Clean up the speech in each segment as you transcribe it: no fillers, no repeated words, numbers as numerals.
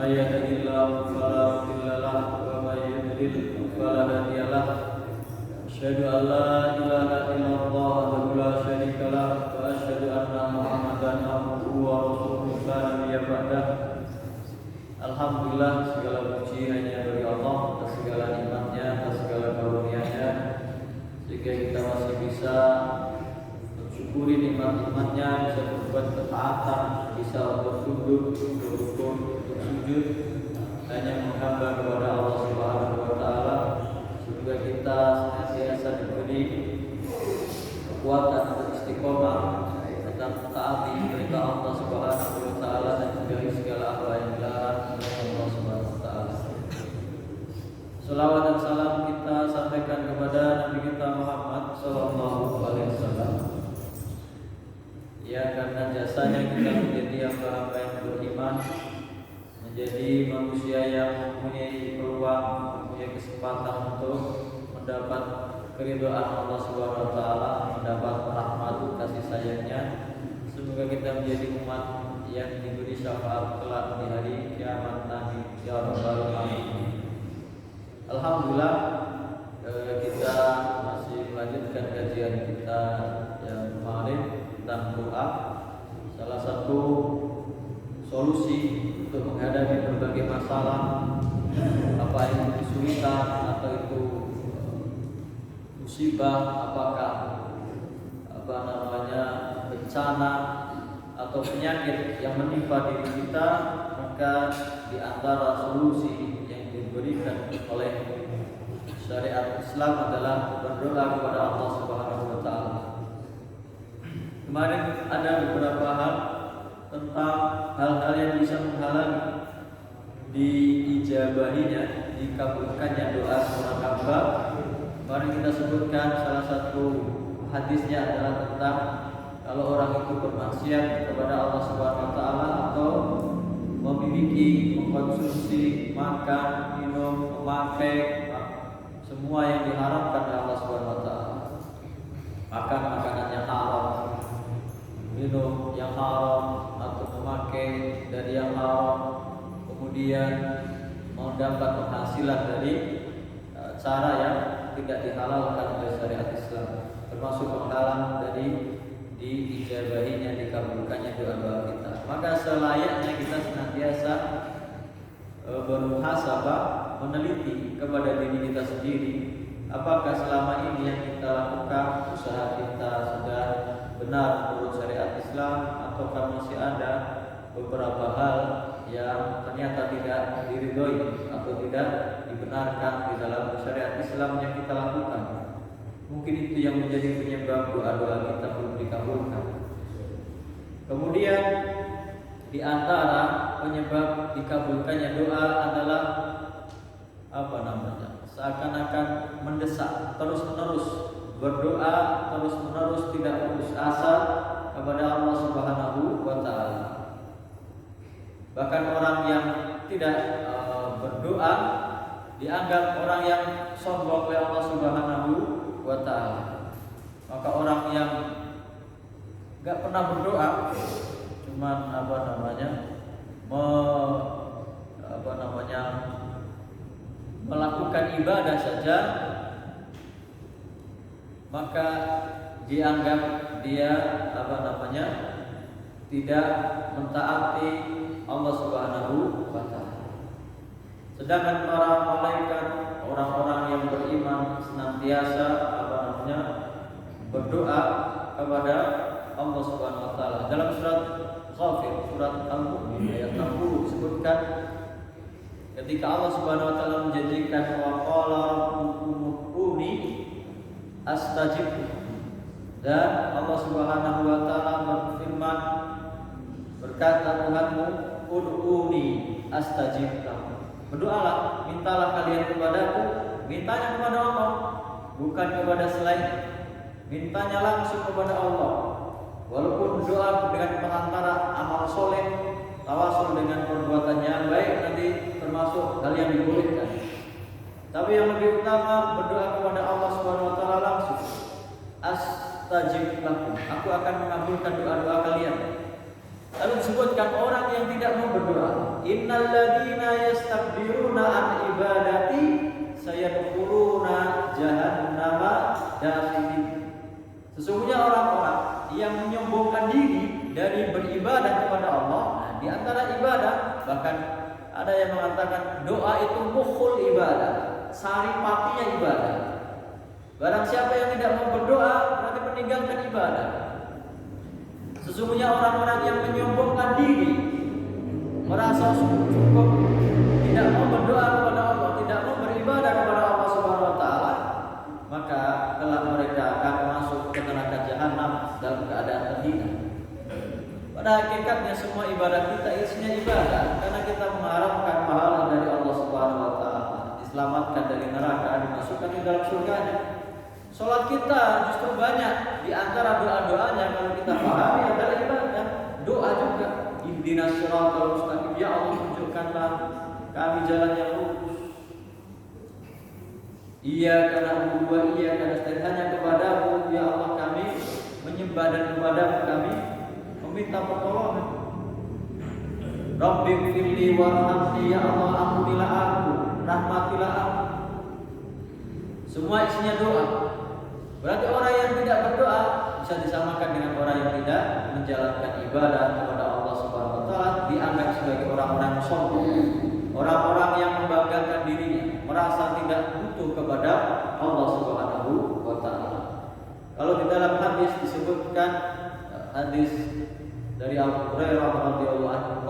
من يهده الله فلا مضل له ومن يضلل فلا هادي له أشهد أن لا إله إلا الله وحده لا شريك له وأشهد أن محمدا عبده ورسوله لا نبي بعده. Alhamdulillah, segala puji hanya bagi Allah atas segala nikmatnya, atas segala karunia-Nya, sehingga kita masih bisa mensyukuri nikmat-nikmatnya, bisa berbuat ketaatan, bisa bertunduk, berrukun, bersujud, hanya menghamba kepada Allah Subhanahu Wa Taala. Semoga kita senantiasa diberi kekuatan untuk istiqomah tetap taati perintah Allah Subhanahu Wa Taala dan menjauhi segala apa yang dilarang oleh Allah Subhanahu Wa Taala. Salawat dan salam kita sampaikan kepada Nabi kita Muhammad Sallallahu Alaihi Wasallam. Ya, karena jasanya kita menjadi hamba-hamba yang beriman, menjadi manusia yang mempunyai peluang, mempunyai kesempatan untuk mendapat keridhaan Allah Subhanahu Wa Taala, mendapat rahmat kasih sayangnya. Semoga kita menjadi umat yang diberi syafaat kelak di hari kiamat nanti, ya Rabbal Alamin. Alhamdulillah, kita masih melanjutkan kajian kita yang kemarin tentang doa. Salah satu solusi untuk menghadapi berbagai masalah, apa itu kesulitan atau itu musibah, apakah bencana atau penyakit yang menimpa diri kita, maka di antara solusi yang diberikan oleh syariat Islam adalah berdoa kepada Allah Subhanahu Wa Taala. Kemarin ada beberapa hal tentang hal-hal yang bisa menghalangi diijabahinya, dikabulkannya doa seorang hamba. Kemarin kita sebutkan salah satu hadisnya adalah tentang kalau orang itu bermaksiat kepada Allah Subhanahu Wa Taala atau memiliki, mengkonsumsi, makan, minum, memakai semua yang diharamkan oleh Allah Subhanahu Wa Taala, makan makanan yang haram, minum yang haram, atau memakai dari yang haram, kemudian mendapat penghasilan dari cara yang tidak dihalalkan oleh syariat Islam, termasuk penghalang dari diijabahinya, dikabulkannya doa-doa kita. Maka selayaknya kita senantiasa bermuhasabah, meneliti kepada diri kita sendiri, apakah selama ini yang kita lakukan, usaha kita sudah benar menurut syariat Islam, ataukah masih ada beberapa hal yang ternyata tidak diridhoi atau tidak dibenarkan di dalam syariat Islam yang kita lakukan. Mungkin itu yang menjadi penyebab doa-doa kita belum dikabulkan. Kemudian di antara penyebab dikabulkannya doa adalah seakan-akan mendesak, terus-menerus berdoa, terus-menerus tidak putus asa kepada Allah Subhanahu Wa Taala. Bahkan orang yang tidak berdoa dianggap orang yang sombong oleh Allah Subhanahu Wa Taala. Maka orang yang enggak pernah berdoa, cuman melakukan ibadah saja, maka dianggap dia tidak mentaati Allah Subhanahu Wa Taala. Sedangkan para malaikat, orang-orang yang beriman, senantiasa berdoa kepada Allah Subhanahu Wa Taala. Dalam surat Ghafir, surat Al-Mu'min ayat 60 disebutkan ketika Allah Subhanahu Wa Taala menjanjikan wa qala rabbukum astajib, dan Allah Subhanahu Wa Taala berfirman, berkata Tuhanmu, ud'uni astajib lakum. Berdoalah, mintalah kalian kepadaku. Mintanya kepada Allah, bukan kepada selain. Mintanya langsung kepada Allah. Walaupun doa dengan perantara amal soleh, tawasul dengan perbuatan yang baik, nanti termasuk hal yang dibolehkan. Tapi yang lebih utama berdoa kepada Allah Subhanahu Wa Taala langsung. Astajib lakum, aku akan mengabulkan doa-doa kalian. Lalu disebutkan orang yang tidak mau berdoa. Innal ladzina yastakbiruna an ibadati sayadkhuluna jahannama dakhirin. Sesungguhnya orang-orang yang menyombongkan diri dari beribadah kepada Allah, di antara ibadah, bahkan ada yang mengatakan doa itu mukhul ibadah, saripatinya ibadah. Barang siapa yang tidak mau berdoa berarti meninggalkan ibadah. Sesungguhnya orang-orang yang menyombongkan diri, merasa cukup, tidak mau berdoa kepada Allah, tidak mau beribadah kepada Allah Subhanahu wa taala, maka kelak mereka akan masuk ke neraka jahanam dalam keadaan terhina. Pada hakikatnya semua ibadah kita isinya ibadah karena kita mengharapkan pahala dari Allah Subhanahu wa taala, diselamatkan dari neraka, dimasukkan di dalam surganya. Salat kita justru banyak di antara doa-doanya kalau kita pahami adalah ibadah. Doa juga. Ihdinas siratal mustaqim, ya Allah tunjukkanlah kami jalan yang lurus. Iyyaka na'budu wa iyyaka nasta'in, hanya kepadamu ya Allah kami menyembah dan kepadamu kami meminta pertolongan. Rabbi firli warhamni, ya Allah ampunilah aku, rahmatilah aku. Semua isinya doa. Berarti orang yang tidak berdoa bisa disamakan dengan orang yang tidak menjalankan ibadah kepada Allah Subhanahu wa taala, dianggap sebagai orang-orang sombong, orang-orang yang membanggakan dirinya, merasa tidak butuh kepada Allah Subhanahu wa taala. Kalau di dalam hadis disebutkan, hadis dari Abu Hurairah radhiyallahu anhu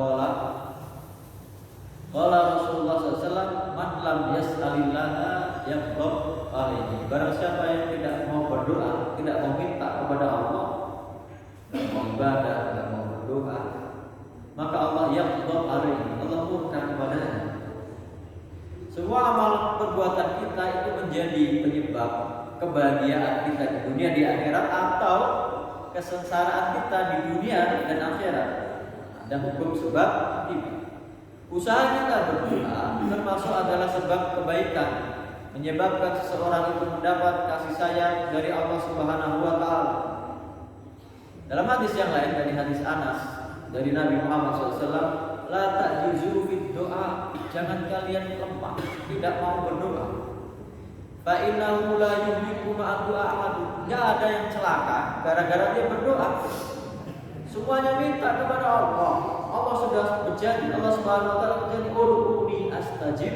qala Rasulullah sallallahu alaihi wasallam, man lam yas'alillaha yaghdab alaihi. Barang siapa yang tidak mau berdoa, tidak mau minta kepada Allah, tidak mau ibadah, tidak mau berdoa, maka Allah yaghdab alaihi, Allah murka kepadanya. Semua amal perbuatan kita itu menjadi penyebab kebahagiaan kita di dunia, di akhirat, atau kesengsaraan kita di dunia dan akhirat. Ada hukum sebab akibat. Usaha kita berdoa termasuk adalah sebab kebaikan, menyebabkan seseorang itu mendapat kasih sayang dari Allah Subhanahu wa taala. Dalam hadis yang lain dari hadis Anas dari Nabi Muhammad SAW, la ta'jizu fid doa, jangan kalian lemah, tidak mau berdoa. Fa innahu la yuhliku ma'du'a ahad, enggak ada yang celaka gara-gara dia berdoa. Semuanya minta kepada Allah. Allah sudah berjanji, Allah Subhanahu wa taala berjanji, ud'uuni astajib.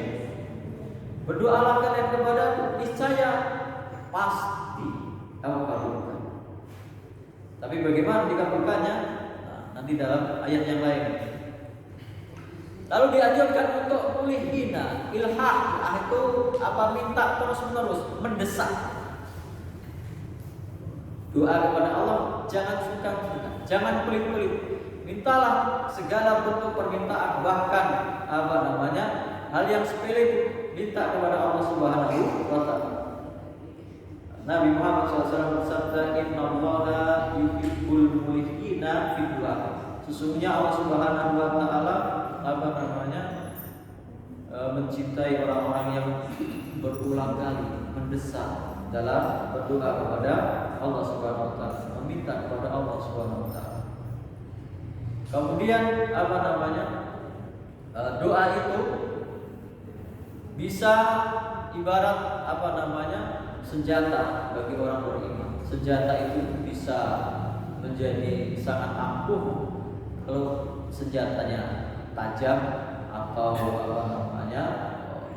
Berdoalah kalian kepadaku, niscaya pasti kamu kabulkan. Tapi bagaimana dikabulkannya? Nanti dalam ayat yang lain. Lalu dianjurkan untuk mulihina, ilhah itu apa, minta terus-menerus, mendesak. Doa kepada Allah jangan sungkan-sungkan, jangan pelit-pelit. Mintalah segala bentuk permintaan, bahkan hal yang sepele, minta kepada Allah Subhanahu wa taala. Nabi Muhammad SAW bersabda, innallaha yuhibbul mulihina fid du'a. Sesungguhnya Allah Subhanahu wa taala mencintai orang-orang yang berulang kali mendesak dalam berdoa kepada Allah Subhanahu wa taala, meminta kepada Allah Subhanahu wa taala. Kemudian doa itu bisa ibarat senjata bagi orang beriman. Senjata itu bisa menjadi sangat ampuh kalau senjatanya tajam atau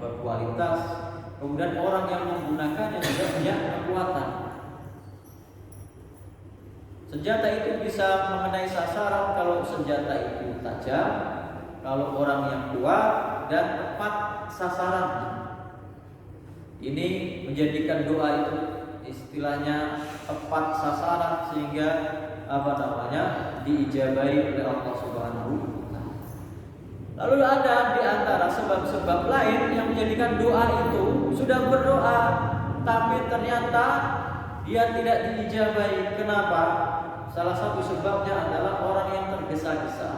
berkualitas. Kemudian orang yang menggunakannya juga punya kekuatan. Senjata itu bisa mengenai sasaran kalau senjata itu tajam, kalau orang yang kuat dan tepat sasarannya. Ini menjadikan doa itu istilahnya tepat sasaran sehingga diijabahi oleh Allah Subhanahu wa taala. Lalu ada di antara sebab-sebab lain yang menjadikan doa itu sudah berdoa tapi ternyata dia tidak diijabahi. Kenapa? Salah satu sebabnya adalah orang yang tergesa-gesa.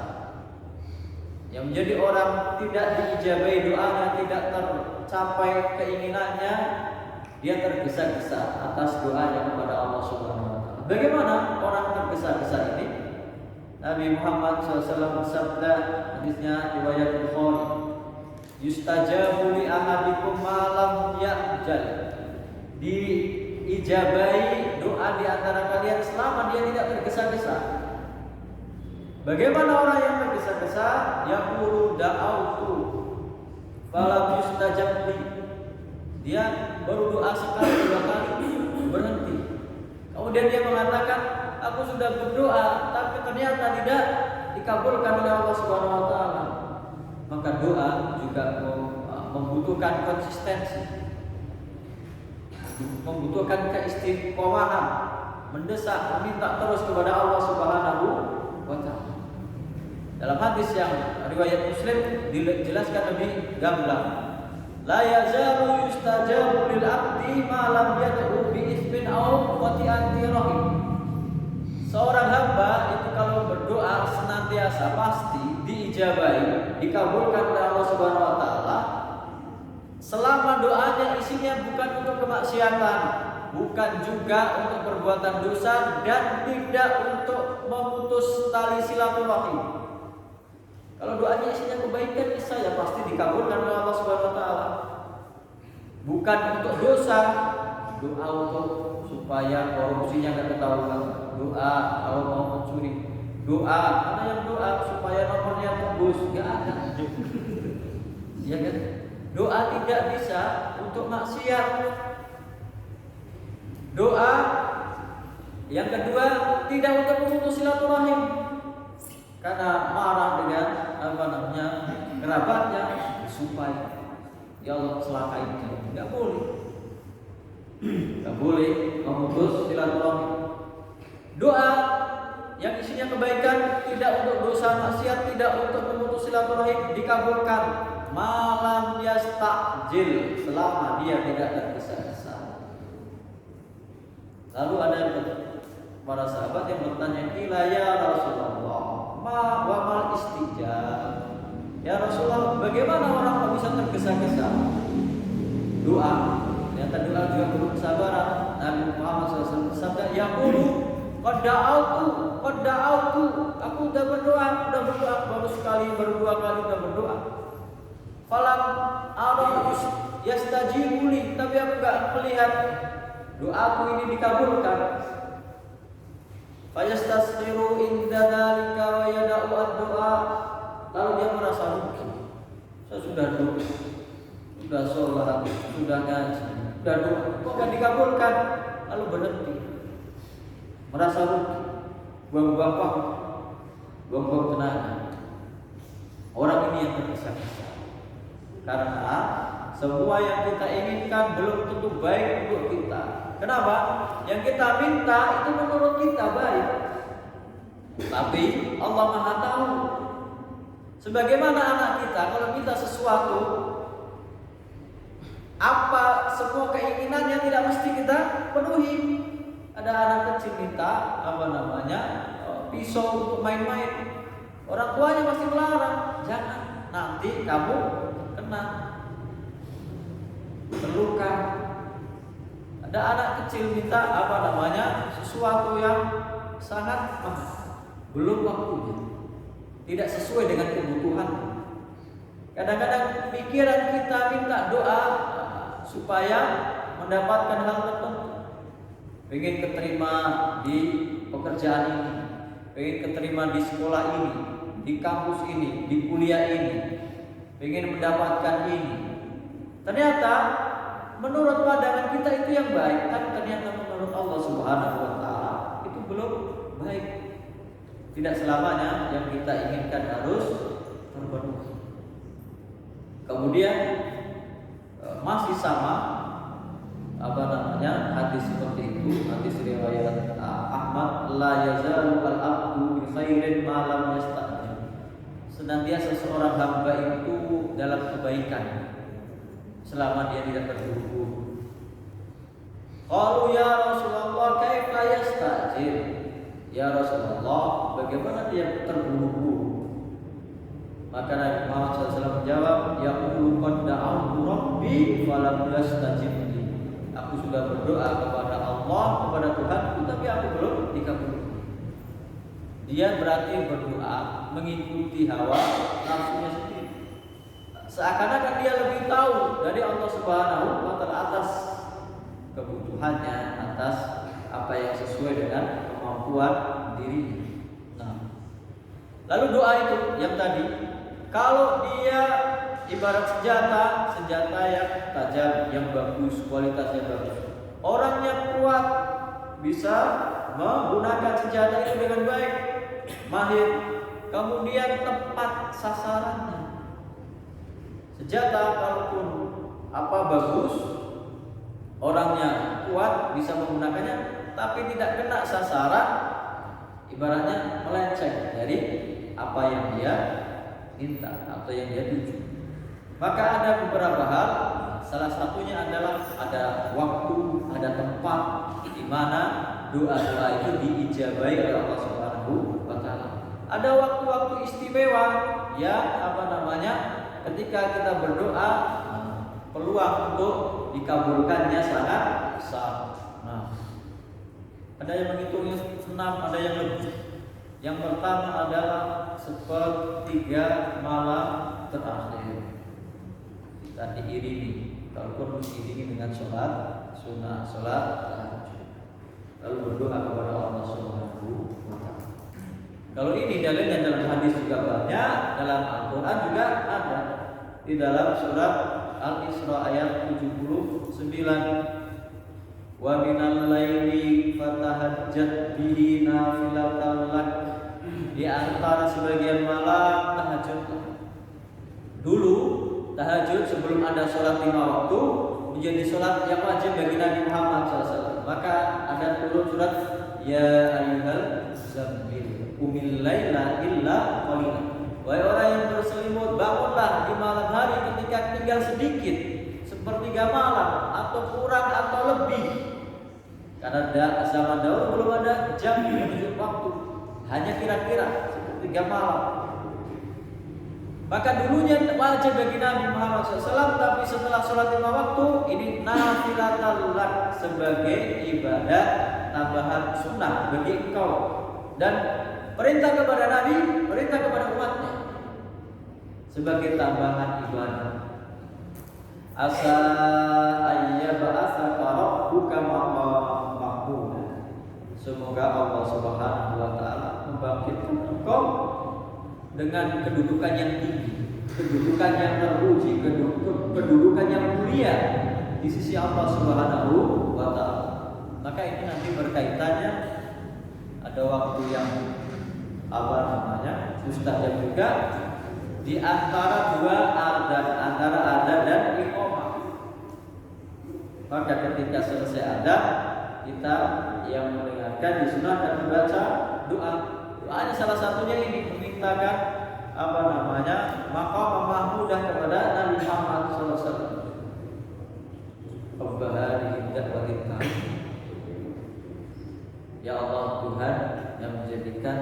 Yang menjadi orang tidak diijabahi doanya, tidak tercapai keinginannya, dia tergesa-gesa atas doanya kepada Allah Subhanahu wa taala. Bagaimana orang tergesa-gesa ini? Nabi Muhammad SAW bersabda, hadisnya riwayat Bukhari, yustajabu li ahadikum ma lam ya'jal, diijabai doa di antara kalian selama dia tidak tergesa-gesa. Bagaimana orang yang tergesa-gesa? Yaqulu da'autu falam yustajab li, dia baru doa sekali dua kali berhenti, kemudian dia mengatakan aku sudah berdoa tapi ternyata tidak dikabulkan oleh Allah Subhanahu wa taala. Maka doa juga membutuhkan konsistensi, membutuhkan keistiqomahan, mendesak, meminta terus kepada Allah Subhanahu wa taala. Dalam hadis yang riwayat Muslim dijelaskan lebih gamblang, la yazalu yustajabu lil abdi ma lam yad'u bi ismin aw qati'ati rahim. Seorang hamba itu kalau berdoa senantiasa pasti diijabai, dikabulkan oleh Allah Subhanahu wa taala selama doanya isinya bukan untuk kemaksiatan, bukan juga untuk perbuatan dosa, dan tidak untuk memutus tali silaturahim. Kalau doanya isinya kebaikan, saya pasti dikabulkan oleh Allah Subhanahu wa taala. Bukan untuk dosa, doa untuk supaya korupsinya enggak ketahuan, doa kalau mau mencuri, doa ada yang doa supaya nomornya tembus, enggak ada. Ya kan? Doa tidak bisa untuk maksiat. Doa yang kedua tidak untuk memutus silaturahim, karena marah dengan kerabatnya supaya ya Allah celakain dia. Enggak boleh. Enggak boleh memutus silaturahim. Doa yang isinya kebaikan, tidak untuk dosa maksiat, tidak untuk memutus silaturahim, dikabulkan malam yastajil, selama dia tidak tergesa-gesa. Lalu ada para sahabat yang bertanya, "Ila ya Rasulullah, ma wa mal istijab?" Ya Rasulullah, bagaimana orang yang bisa tergesa-gesa doa? Ternyata doa juga perlu kesabaran. Nabi Muhammad SAW bersabda, "Yaqulu qad da'autu, aku sudah berdoa, baru sekali, baru dua kali sudah berdoa. Falam ara yastajibu li, tapi aku enggak melihat doaku ini dikabulkan. Fayastasghiru inda dzalika wa yada'u ad-du'a." Lalu dia merasa rugi. Saya sudah doa, sudah sholat, sudah ngaji, sudah doa, kok enggak dikabulkan? Lalu berhenti, merasa rugi, buang-buang waktu, buang-buang tenaga. Orang ini yang tergesa-gesa, karena semua yang kita inginkan belum tentu baik untuk kita. Kenapa? Yang kita minta itu menurut kita baik, tapi Allah Maha tahu. Sebagaimana anak kita kalau minta sesuatu, apa semua keinginannya tidak mesti kita penuhi. Ada anak kecil minta pisau untuk main-main, orang tuanya masih melarang, jangan, nanti kamu kena terluka. Ada anak kecil minta sesuatu yang sangat mahal, belum waktunya, tidak sesuai dengan kebutuhan. Kadang-kadang pikiran kita minta doa supaya mendapatkan hal tertentu. Pengen keterima di pekerjaan ini, pengen keterima di sekolah ini, di kampus ini, di kuliah ini, pengen mendapatkan ini. Ternyata menurut pandangan kita itu yang baik, kan ternyata menurut Allah Subhanahu wa taala itu belum baik. Tidak selamanya yang kita inginkan harus terpenuhi. Kemudian masih sama hadis seperti itu, hadis riwayat Ahmad, la yazalu al-abdu bi khairin ma lam yasta'jil. Senantiasa seorang hamba itu dalam kebaikan selama dia tidak terburu-buru. Qalu ya Rasulullah kaifa yasta'jil? Ya Rasulullah, bagaimana dia terburu-buru? Maka Nabi Muhammad SAW menjawab, yaqulu qad da'awtu rabbi falam yastajib li. Aku sudah berdoa kepada Allah, kepada Tuhanku, tapi aku belum dikabulkan. dia berarti berdoa mengikuti hawa nafsunya sendiri. Seakan-akan dia lebih tahu dari Allah Subhanahu wa taala atas kebutuhannya, atas apa yang sesuai dengan kemampuan dirinya. Nah, lalu doa itu yang tadi, kalau dia ibarat senjata yang tajam, yang bagus, kualitasnya bagus, orangnya kuat, bisa menggunakan senjata itu dengan baik, mahir, kemudian tepat sasarannya. Senjata kalaupun bagus, orangnya kuat, bisa menggunakannya, tapi tidak kena sasaran, ibaratnya melenceng dari apa yang dia minta atau yang dia tuju. Maka ada beberapa hal, salah satunya adalah ada waktu, ada tempat di mana doa-doa itu diijabahi oleh Allah Subhanahu wa taala. Ada waktu-waktu istimewa yang ketika kita berdoa peluang untuk dikabulkannya sangat besar. Nah, ada yang menghitungnya 6, ada yang lebih. Yang pertama adalah 1/3 malam terakhir. Kita diiringi, kalaupun diiringi dengan sholat sunnah, sholat tahajud, lalu berdoa kepada Allah Subhanahu wa taala. Kalau ini dalilnya dalam hadis juga banyak, dalam Al-Quran juga ada. Di dalam surat Al-Isra ayat 79, wa minal laili fatahajjat bihi nafilatan lak, di antara sebagian malam tahajud. Dulu tahajud sebelum ada sholat 5 waktu menjadi sholat yang wajib bagi Nabi Muhammad SAW. Maka ada turun surat ya ayyuhal muzammil qumil laila illa qalila. Wahai orang yang berselimut, bangunlah di malam hari ketika tinggal sedikit, sepertiga malam atau kurang atau lebih. Karena zaman dahulu belum ada jam menunjuk waktu, hanya kira-kira sepertiga malam. Maka dulunya wajib bagi Nabi Muhammad SAW, tapi setelah sholat 5 waktu ini nafilatul lak, sebagai ibadah tambahan sunnah bagi engkau, dan perintah kepada Nabi, perintah kepada umatnya sebagai tambahan ibadah. Asa ayyab'atsaka rabbuka maqaman mahmuda. Semoga Allah Subhanahu wa taala membangkitkan engkau dengan kedudukan yang tinggi, kedudukan yang terpuji, kedudukan yang mulia di sisi Allah Subhanahu wa taala. Maka ini nanti berkaitannya, ada waktu yang mustajab juga di antara dua adzan, antara adzan dan iqamah. Maka ketika selesai adzan, kita yang mendengarkan disunahkan membaca doa. Doanya salah satunya ini, memintakan maqam mahmudah kepada Nabi Muhammad SAW. Ya Allah Tuhan yang menjadikan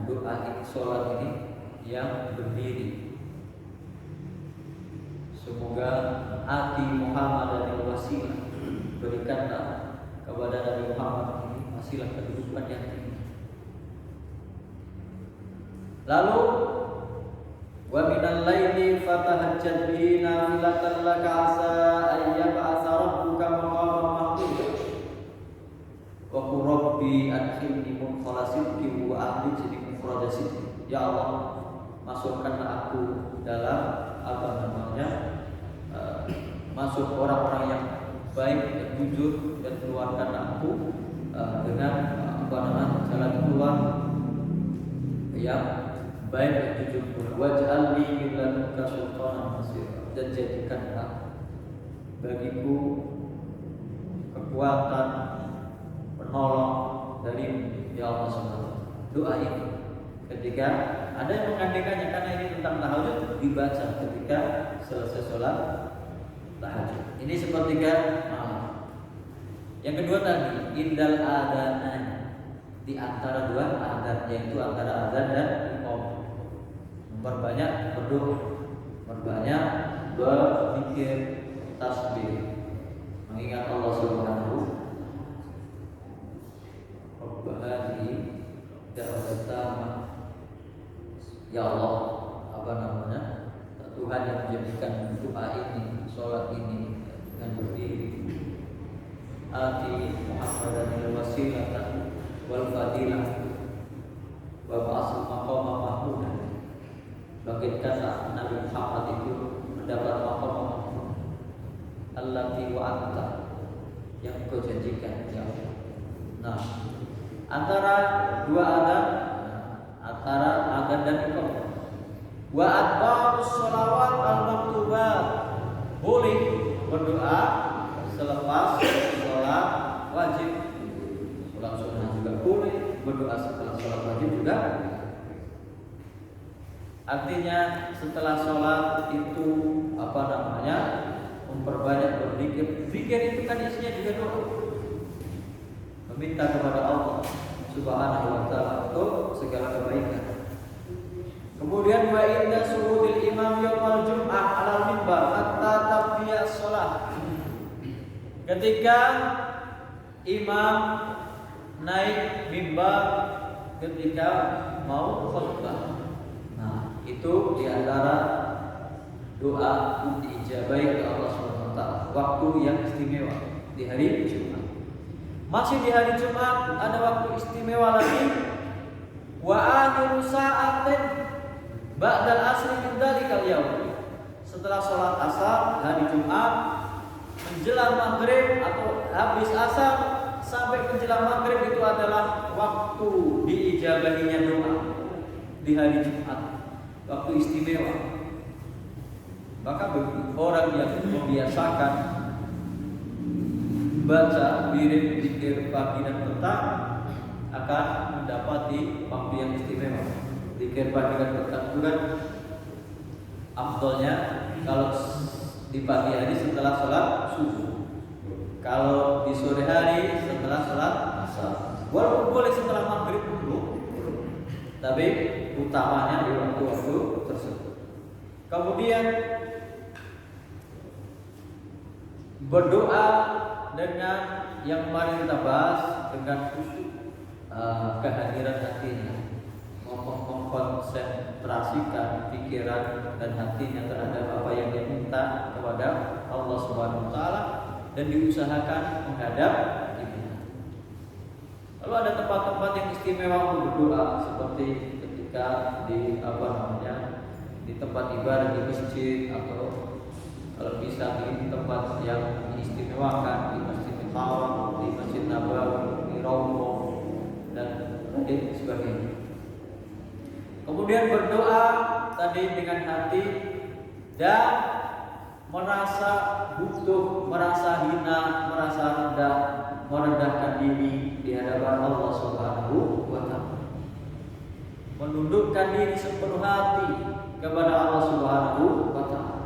doa ini, sholat ini yang berdiri. Semoga hati Muhammad dan wasilah, berikanlah kepada Nabi Muhammad ini wasilah kedudukan yang tinggi. Lalu wa minal laili fatahajjat bihi nafilatan laka asa ayyab'atsa rabbuka maqaman mahmuda wa qur rabbi adkhilni mudkhala sidqin wa akhrijni mukhraja sidqin. Ya Allah, masukkanlah aku dalam masuk orang-orang yang baik dan jujur, dan keluarkan aku dengan jalan keluar yang baik dan jujur. Waj'alni min ladunka sultanan nasira, dan jadikanlah bagiku kekuatan penolong dari ya Allah SWT. Doa ini ketika ada yang mengandaikannya, karena ini tentang tahajud, dibaca ketika selesai sholat tahajud. Ini sepertiga malam. Yang kedua tadi indal adzan, di antara dua adzan, yaitu antara adzan dan iqamah. Memperbanyak berdoa, memperbanyak berzikir, tasbih, mengingat Allah Subhanahu wa taala. pertama, ya Allah, Tuhan yang menjadikan doa ini, sholat ini dengan berdiri, ati Muhammadan wasilatan wal fadilah wa ba'asul maqama mahmudan. Bagaimana Nabi Muhammad itu mendapat maqam mahmud allati wa'ata, yang kau janjikan, ya Allah. Nah, antara dua adab, antara adab dan iqamah, wa adbarus sholawat al-maktubat, boleh berdoa selepas sholat wajib. Sholat sunnah juga boleh, berdoa setelah sholat wajib juga. Artinya setelah sholat itu memperbanyak berzikir. Zikir itu kan isinya juga doa, meminta kepada Allah Subhanahu wa ta'ala untuk segala kebaikan. Kemudian wa inda suhudil imam yaumal jum'ah alal mimbar hatta tabdiya sholat. Ketika imam naik mimbar ketika mau khutbah, nah itu diantara doa diijabahi oleh Allah Subhanahu wa ta'ala, waktu yang istimewa di hari Jumat. Masih di hari Jumat ada waktu istimewa lagi, wa akhiru sa'atin ba'dal asri min dzalikal yaum. Setelah sholat asar hari Jumat menjelang maghrib atau habis asar sampai menjelang maghrib itu adalah waktu diijabahinya doa di hari Jumat, waktu istimewa. Maka bagi orang yang membiasakan baca wirid zikir pagi dan petang akan mendapati waktu yang istimewa. Zikir pagi dan petang itu kan afdolnya kalau di pagi hari setelah sholat subuh, kalau di sore hari setelah sholat asar, walaupun boleh setelah maghrib dulu, tapi utamanya di waktu-waktu tersebut. Kemudian berdoa dengan yang kemarin kita bahas, dengan khusyuk, kehadiran hatinya, mengkonsentrasikan pikiran dan hatinya terhadap apa yang dia minta kepada Allah Subhanahu wa ta'ala, dan diusahakan menghadap kiblat. Lalu ada tempat-tempat yang istimewa untuk berdoa, seperti ketika di di tempat ibadah, di masjid, atau kalau bisa di tempat yang diistimewakan, di Masjidil Haram, di Masjid Nabawi, di Raudhah dan lain sebagainya. Kemudian berdoa tadi dengan hati dan merasa butuh, merasa hina, merasa rendah, merendahkan diri di hadapan Allah Subhanahu wa ta'ala. Menundukkan diri sepenuh hati kepada Allah Subhanahu wa ta'ala.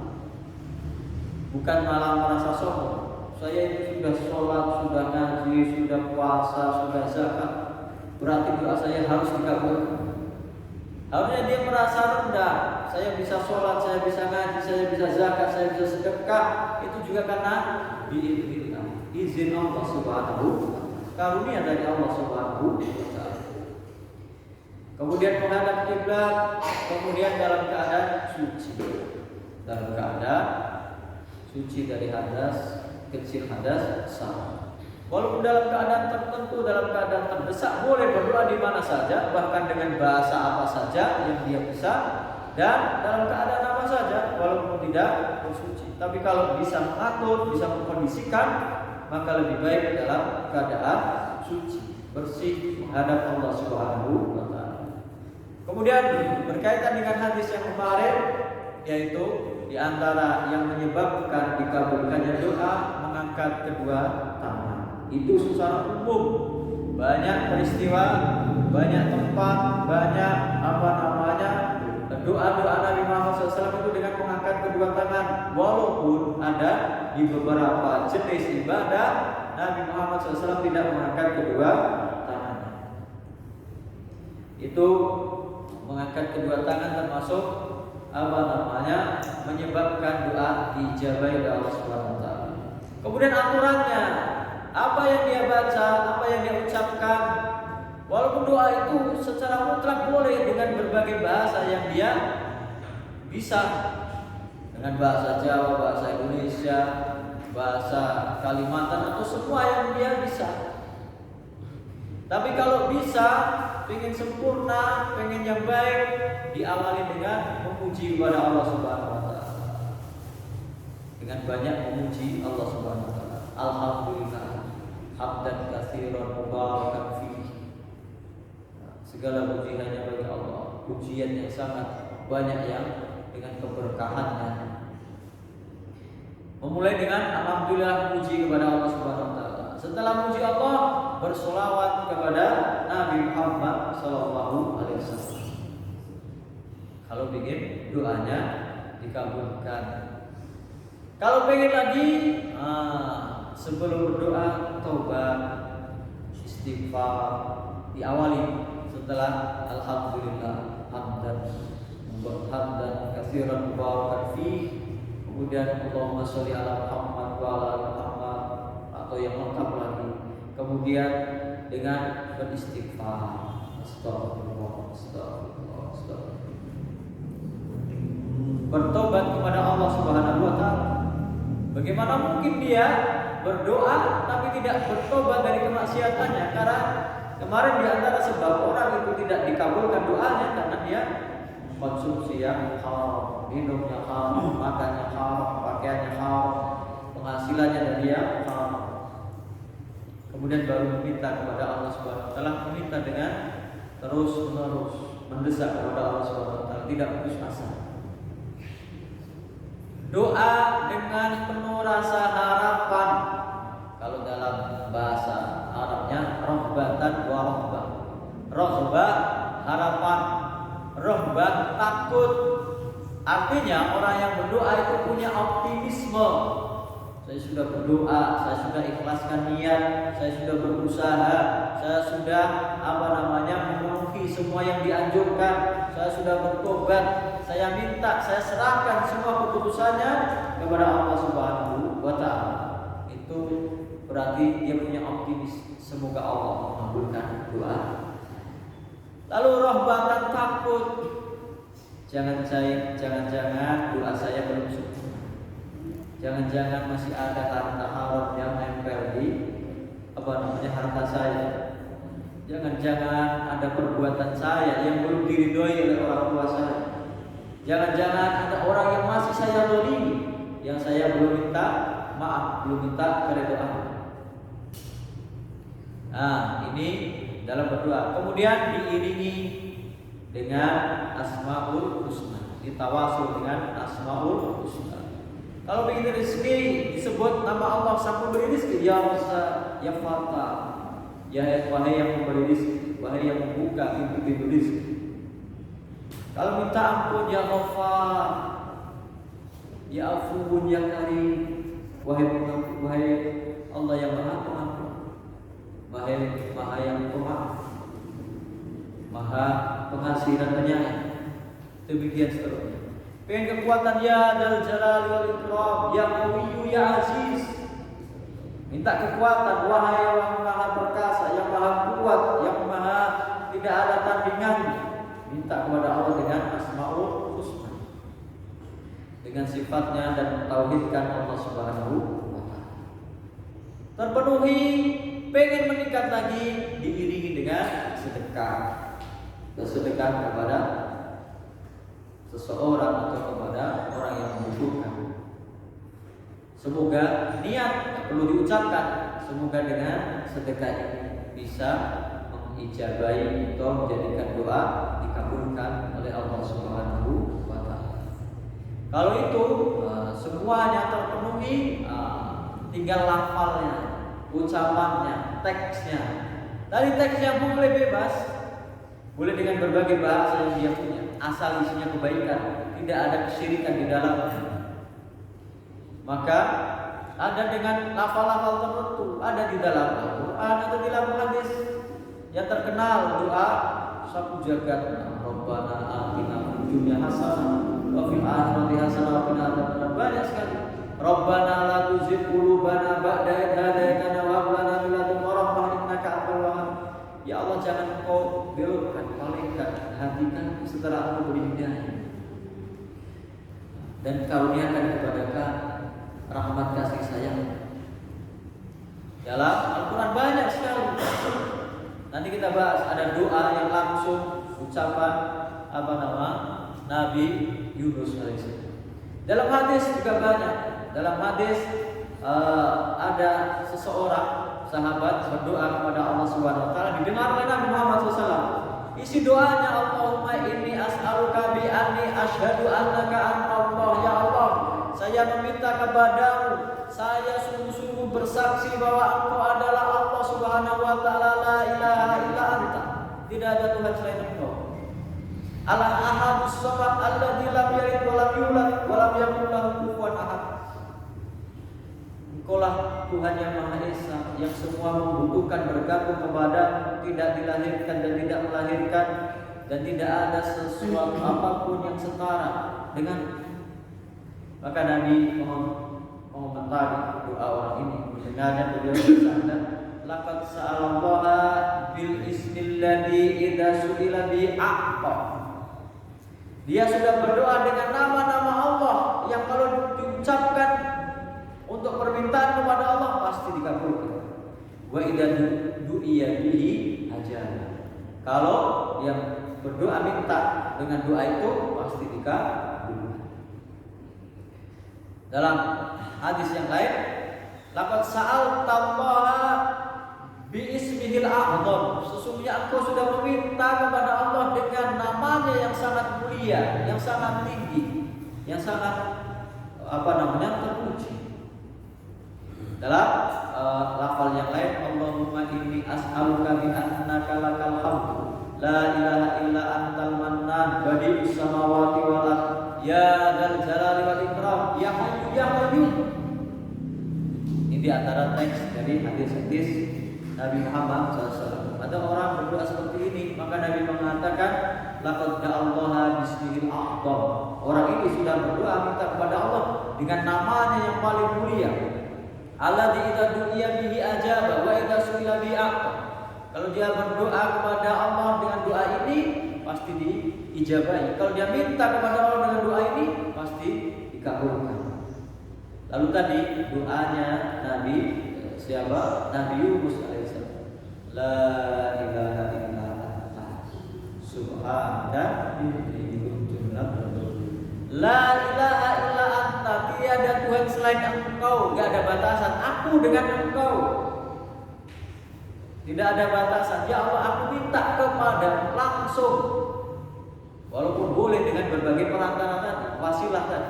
Bukan malah merasa sombong. Saya ini sudah sholat, sudah ngaji, sudah puasa, sudah zakat, berarti doa saya harus dikabulkan. Harusnya dia merasa rendah. Saya bisa sholat, saya bisa ngaji, saya bisa zakat, saya bisa sedekah. Itu juga karena diizinkan, izin Allah Subhanahu wa ta'ala, karunia dari Allah Subhanahu wa ta'ala. Kemudian menghadap kiblat, kemudian dalam keadaan suci, dalam keadaan suci dari hadas kecil, hadas besar. Walaupun dalam keadaan tertentu, dalam keadaan terdesak, boleh berdoa di mana saja, bahkan dengan bahasa apa saja yang dia bisa, dan dalam keadaan apa saja, walaupun tidak bersuci. Tapi kalau bisa mengatur, bisa mengkondisikan, maka lebih baik dalam keadaan suci, bersih, menghadap Allah Subhanahu wa ta'ala. Kemudian berkaitan dengan hadis yang kemarin, yaitu di antara yang menyebabkan dikabulkannya doa, mengangkat kedua tangan. Itu secara umum, banyak peristiwa, banyak tempat, banyak doa-doa Nabi Muhammad SAW itu dengan mengangkat kedua tangan. Walaupun ada di beberapa jenis ibadah Nabi Muhammad SAW tidak mengangkat kedua tangan. Itu mengangkat kedua tangan termasuk menyebabkan doa diijabahi oleh Allah Subhanahu wa ta'ala. Kemudian aturannya, apa yang dia baca, apa yang dia ucapkan, Walaupun doa itu secara mutlak boleh dengan berbagai bahasa yang dia bisa, dengan bahasa Jawa, bahasa Indonesia, bahasa Kalimantan, atau semua yang dia bisa. Tapi kalau bisa, pengen sempurna, pengen yang baik, diawali dengan memuji kepada Allah Subhanahu wa taala. Dengan banyak memuji Allah Subhanahu wa taala. Alhamdulillah, hamdan katsiran mubarakan fihi. Segala puji hanya bagi Allah. Pujian yang sangat banyak yang dengan keberkahannya. Memulai dengan alhamdulillah, puji kepada Allah Subhanahu wa taala. Setelah puji Allah, bersolawat kepada Nabi Muhammad sallallahu alaihi wasallam. Kalau ingin doanya dikabulkan. Kalau pengen lagi, sebelum berdoa taubat, istighfar, diawali setelah alhamdulillah hamdan katsiran mubarakan fihi, kemudian Allahumma sholli ala Muhammad wa ala ali Muhammad, atau yang lengkap lagi, kemudian dengan beristighfar, astagfirullah, bertobat kepada Allah Subhanahu wa taala. Bagaimana mungkin dia berdoa tapi tidak bertobat dari kemaksiatannya? Karena kemarin di antara sebab orang itu tidak dikabulkan doanya karena dia konsumsi yang haram, minumnya haram, makannya haram, pakaiannya haram, penghasilannya dari yang haram. Kemudian baru meminta kepada Allah Subhanahu wa taala, meminta dengan terus-menerus, mendesak kepada Allah Subhanahu wa taala, tidak putus asa. Doa dengan penuh rasa harapan. Kalau dalam bahasa Arabnya rohbatan wa rohbah. Rohbah harapan, rohbah takut. Artinya orang yang berdoa itu punya optimisme. Saya sudah berdoa, saya sudah ikhlaskan niat, saya sudah berusaha, saya sudah memenuhi semua yang dianjurkan, saya sudah bertobat, saya minta, saya serahkan semua keputusannya kepada Allah Subhanahu wa taala. Itu berarti dia punya optimis, semoga Allah mengabulkan doa. Lalu rohbatan takut, jangan-jangan doa saya belum sempurna. Jangan-jangan masih ada harta haram yang nempel di harta saya. Jangan-jangan ada perbuatan saya yang belum diridhoi oleh orang tua saya. Jangan-jangan ada orang yang masih saya zalimi, yang saya belum minta maaf, belum minta keridhaan. Nah, ini dalam berdoa. Kemudian diiringi dengan Asmaul Husna, ditawasul dengan Asmaul Husna. Kalau ingin rezeki disebut nama Allah sang pemberi rezeki, ya Razzaq, ya Fattah, ya wahai yang memberi rezeki, wahai yang membuka pintu-pintu rezeki. Kalau minta ampun, ya Ghaffar, ya Afuwun, ya Karim, wahai Allah yang Maha Pengampun, Maha yang Pemaaf, Maha Pengasih dan Penyayang. Demikian seterusnya. Pengen kekuatan, ya Dzal Jalali wal Ikram, ya Qawiyyu, ya Aziz. Minta kekuatan, wahai yang Maha Perkasa, yang Maha Kuat, yang Maha tidak ada tandingannya. Minta kepada Allah dengan Asmaul Husna, dengan sifatnya, dan mentauhidkan Allah Subhanahu wa taala. Terpenuhi, pengen meningkat lagi, diiringi dengan sedekah. Bersedekah kepada seseorang atau kepada orang yang membutuhkan. Semoga niat perlu diucapkan, semoga dengan sedekah ini bisa mengijabahi atau menjadikan doa dikabulkan oleh Allah Subhanahu wa taala. Kalau itu semuanya terpenuhi, tinggal lafalnya, ucapannya, teksnya. Dari teksnya boleh bebas, boleh dengan berbagai bahasa yang dia punya, asal isinya kebaikan, tidak ada kesyirikan di dalamnya. Maka ada dengan lafal-lafal tertentu, ada di dalam Al-Quran atau di dalam hadis yang terkenal, doa sapu jagat, Rabbana atina fid dunya hasanah wa fil akhirati hasanah wa qina adzabannar. Banyak sekali. Rabbana la tuzigh qulubana ba'da idh hadaytana wa hab lana min ladunka rahmah innaka antal wahhab. Ya Allah, jangan dan karuniakan kepada kami rahmat kasih sayang. Dalam Al-Quran banyak sekali. Nanti kita bahas ada doa yang langsung ucapan Nabi Yunus alaihissalam. Dalam hadis juga banyak. Dalam hadis ada seseorang sahabat berdoa kepada Allah Subhanahu wa taala, didengar oleh Nabi Muhammad SAW. Isi doanya, Allahumma inni as'aluka bi anni asyhadu annaka anta Allah. Ya Allah, saya meminta kepadamu, saya sungguh-sungguh bersaksi bahwa Engkau adalah Allah Subhanahu wa taala, la ilaha illa anta. Tidak ada Tuhan selain Engkau. Al-ahadus samad alladzi lam yalid wa lam yulad wa lam yakul lahu kufuwan ahad. Engkaulah Tuhan yang Maha Esa, yang semua membutuhkan bergantung kepada, tidak dilahirkan dan tidak melahirkan, dan tidak ada sesuatu apapun yang setara dengan. Maka Nabi mengomentari doa orang ini. Mendengarnya beliau bersabda, laqad sa'alallaha bil ismilladzi idza su'ila bi a'ta. Dia sudah berdoa dengan nama-nama Allah yang kalau diucapkan untuk permintaan kepada Allah pasti dikabulkan. Wa idza du'iya bihi ajaba. Kalau yang berdoa minta dengan doa itu pasti dikabulkan. Dalam hadis yang lain, laqad sa'altallaha bi ismihil a'zam. Sesungguhnya engkau sudah meminta kepada Allah dengan namanya yang sangat mulia, yang sangat tinggi, yang sangat terpuji. Dalam lafal yang lain, Allahumma inni as'aluka bi annaka lakal hamdu la ilaha illa antal mannan badi'us samawati wal ardh ya dzal jalali wal ikram ya hayyu ya qayyum. Ini di antara teks dari hadis-hadis Nabi Muhammad SAW. Ada orang berdoa seperti ini, maka Nabi mengatakan laqad da'allaha bismihil a'zam. Orang ini sudah berdoa minta kepada Allah dengan namanya yang paling mulia. Alladzi idza du'iya bihi ajaba wa idza su'ila bi a'ta. Kalau dia berdoa kepada Allah dengan doa ini pasti diijabahi. Kalau dia minta kepada Allah dengan doa ini pasti dikabulkan. Lalu tadi doanya Nabi siapa? Nabi Yunus alaihissalam. La ilaha illa anta subhanaka inni kuntu minadh dhalimin. La ilaha illa anta, tiada Tuhan selain Engkau, enggak ada batasan. Aku dengan Engkau, tidak ada batasan. Ya Allah, aku minta kepada langsung. Walaupun boleh dengan berbagai perantara tadi,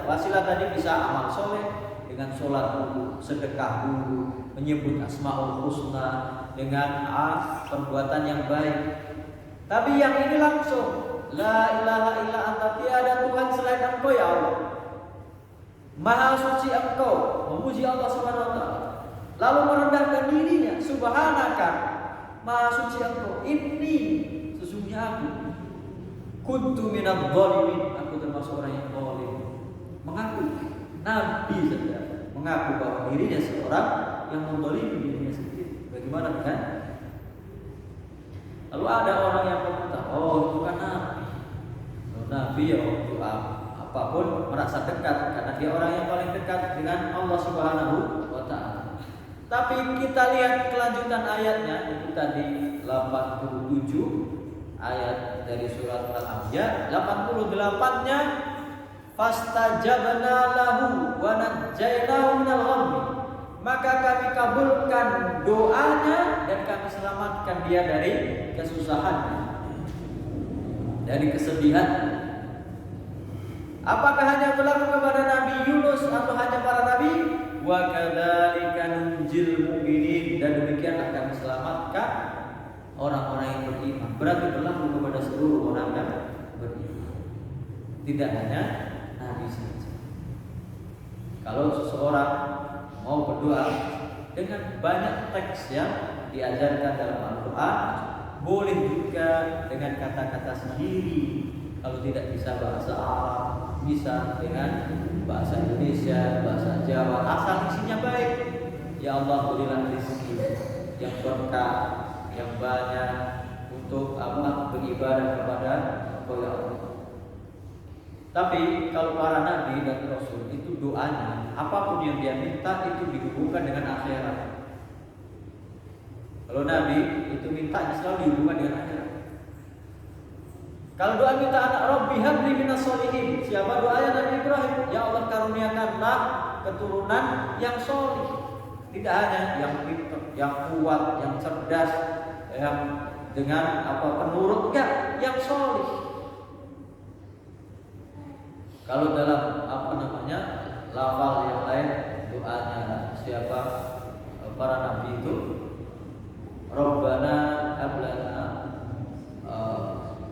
wasilah tadi bisa amal soleh dengan sholat dulu, sedekah dulu, menyebut asmaul husna dengan perbuatan yang baik. Tapi yang ini langsung. La ilaha illa anta, tiada Tuhan selain Engkau ya Allah. Maha suci Engkau, memuji Allah Subhanahu wa taala. Lalu merendahkan dirinya, subhanaka, maha suci Engkau. Ini sesungguhnya aku kuntu minadh dhalimin, aku termasuk orang yang zalim. Mengaku Nabi saja mengaku bahwa dirinya seorang yang menzalimi dirinya sendiri. Bagaimana dengan? Lalu ada orang yang berkata, oh itu kan Nabi ya doa apapun merasa dekat karena dia orang yang paling dekat dengan Allah Subhanahu wa taala. Tapi kita lihat kelanjutan ayatnya, itu tadi 87 ayat dari surat Al-Anbiya. 88-nya fastajabna lahu wa najjaynahu minal ghammi. Maka kami kabulkan doanya dan kami selamatkan dia dari kesusahan, dari kesedihan. Apakah hanya berlaku kepada Nabi Yunus atau hanya para nabi? Wa kadzalika nunjil mu'minin, dan demikianlah kami selamatkan orang-orang yang beriman. Berarti berlaku kepada seluruh orang yang beriman, tidak hanya nabi saja. Kalau seseorang mau berdoa dengan banyak teks yang diajarkan dalam Al-Quran, boleh juga dengan kata-kata sendiri. Kalau tidak bisa bahasa Arab, bisa dengan bahasa Indonesia, bahasa Jawa, asal isinya baik. Ya Allah, berilah rezeki yang berkah, yang banyak untuk beribadah kepada Engkau ya Allah. Tapi kalau para nabi dan rasul itu doanya, apapun yang dia minta itu dihubungkan dengan akhirat. Kalau nabi itu mintanya selalu dihubungkan dengan akhirat. Kalau doa minta anak, Rabbi habli minas sholihin. Siapa doanya Nabi Ibrahim? Ya Allah karuniakanlah keturunan yang sholih. Tidak hanya yang pintar, yang kuat, yang cerdas, yang dengan penurut, enggak, yang sholih. Kalau dalam lafal yang lain doanya siapa para nabi itu, Rabbana hablana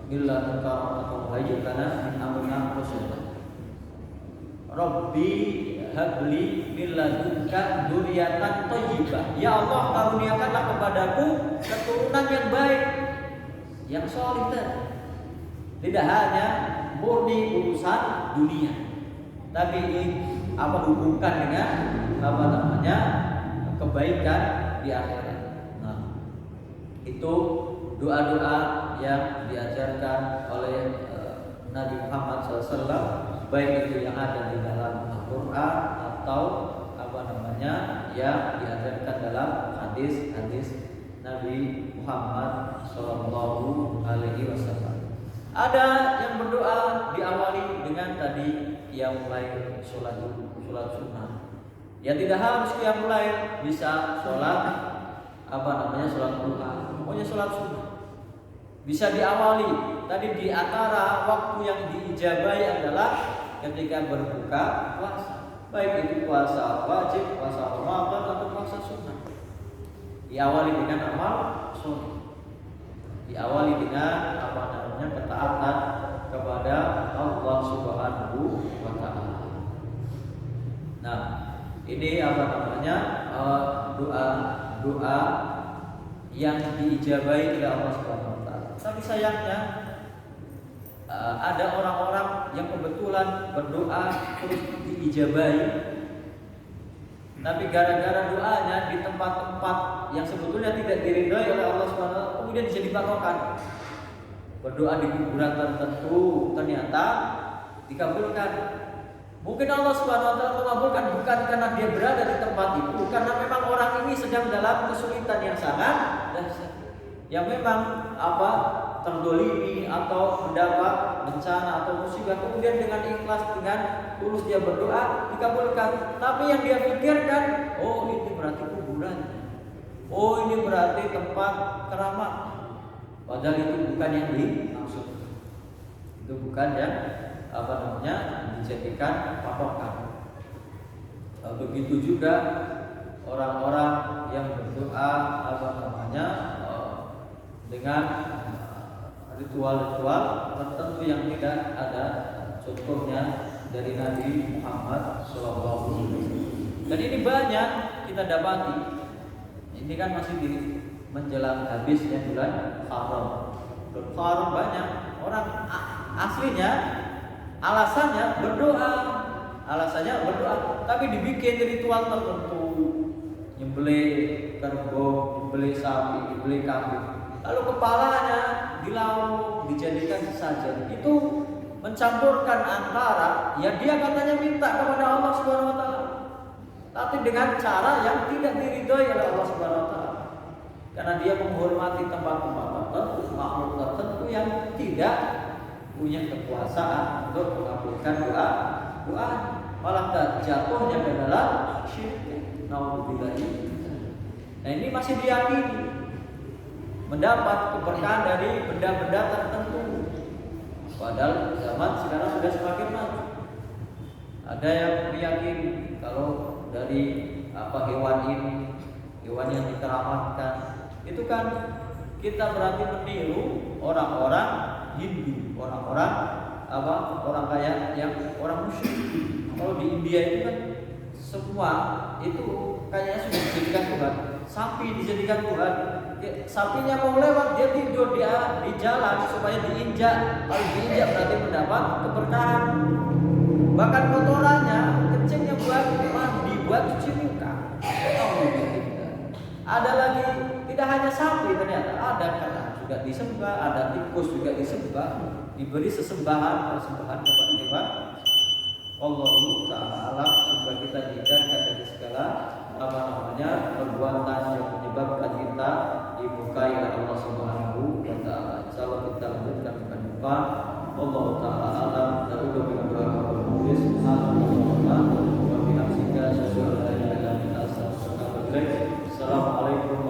min ladunka rahmatan wa hayyi lana min amrina rashada. Rabbi habli min ladunka dzurriatan thayyibah. Ya Allah karuniakanlah kepadaku keturunan yang baik, yang saleh. Tidak hanya murni urusan dunia, tapi hubungkan dengan kebaikan di akhirat. Nah, itu doa-doa yang diajarkan oleh Nabi Muhammad SAW, baik itu yang ada di dalam Al-Quran atau yang diajarkan dalam hadis-hadis Nabi Muhammad SAW. Ada yang berdoa diawali dengan tadi qiyamul lail, sholat sunnah. Ya tidak harus qiyamul lail, bisa sholat sholat duha, pokoknya sholat sunnah. Bisa diawali tadi di antara waktu yang diijabahi adalah ketika berbuka puasa, baik itu puasa wajib, puasa Ramadan atau puasa sunnah. Diawali dengan amal soleh, diawali dengan ketaatan kepada Allah Subhanahu wa Ta'ala. Nah, ini doa yang diijabahi oleh Allah Subhanahu wa Ta'ala. Tapi sayangnya ada orang-orang yang kebetulan berdoa terus diijabahi, tapi gara-gara doanya di tempat-tempat yang sebetulnya tidak diridhai oleh Allah Subhanahu wa Ta'ala kemudian jadi patokan. Berdoa di kuburan tertentu ternyata dikabulkan. Mungkin Allah Subhanahu wa Ta'ala mengabulkan bukan karena dia berada di tempat itu, karena memang orang ini sedang dalam kesulitan yang sangat dahsyat, yang memang terdolimi atau mendapat bencana atau musibah, kemudian dengan ikhlas, dengan tulus dia berdoa, dikabulkan. Tapi yang dia pikirkan, oh ini berarti kuburan, oh ini berarti tempat keramat. Padahal itu bukan yang dimaksud. Itu bukan yang dijadikan patokan. Begitu juga orang-orang yang berdoa dengan ritual-ritual tertentu yang tidak ada contohnya dari Nabi Muhammad SAW. Dan ini banyak kita dapati. Ini kan masih di menjelang habisnya bulan Haram. Haram banyak orang aslinya alasannya berdoa, tapi dibikin ritual tertentu, nyembelih kerbau, nyembelih sapi, nyembelih kambing, lalu kepalanya dilauk, dijadikan sesajen. Itu mencampurkan antara dia katanya minta kepada Allah Subhanahu wa Ta'ala, tapi dengan cara yang tidak diridhoi oleh Allah Subhanahu wa Ta'ala. Karena dia menghormati tempat-tempat tertentu, makhluk tertentu yang tidak punya kekuasaan untuk mengabulkan doa, malah jatuhnya ke dalam syirik. Nauzubillah. Nah, ini masih diyakini mendapat keberkahan dari benda-benda tertentu. Padahal zaman sekarang sudah semakin maju. Ada yang meyakini kalau dari hewan yang dikeramatkan, itu kan kita berarti meniru orang-orang Hindu, orang kaya yang orang musyrik. Kalau di India itu kan semua itu kayaknya sudah dijadikan Tuhan. Sapi dijadikan Tuhan. Sapinya mau lewat dia tidur di jalan supaya diinjak. Kalau diinjak berarti mendapat keberkahan. Bahkan kotorannya, kencingnya buat mandi, buat cuci muka. Ada lagi, tidak hanya sapi, ternyata ada kera juga disembah, ada tikus juga disembah, diberi persembahan kepada hewan Wallahu ta'ala alam. Dari beberapa penulis Assalamualaikum warahmatullahi wabarakatuh. Assalamualaikum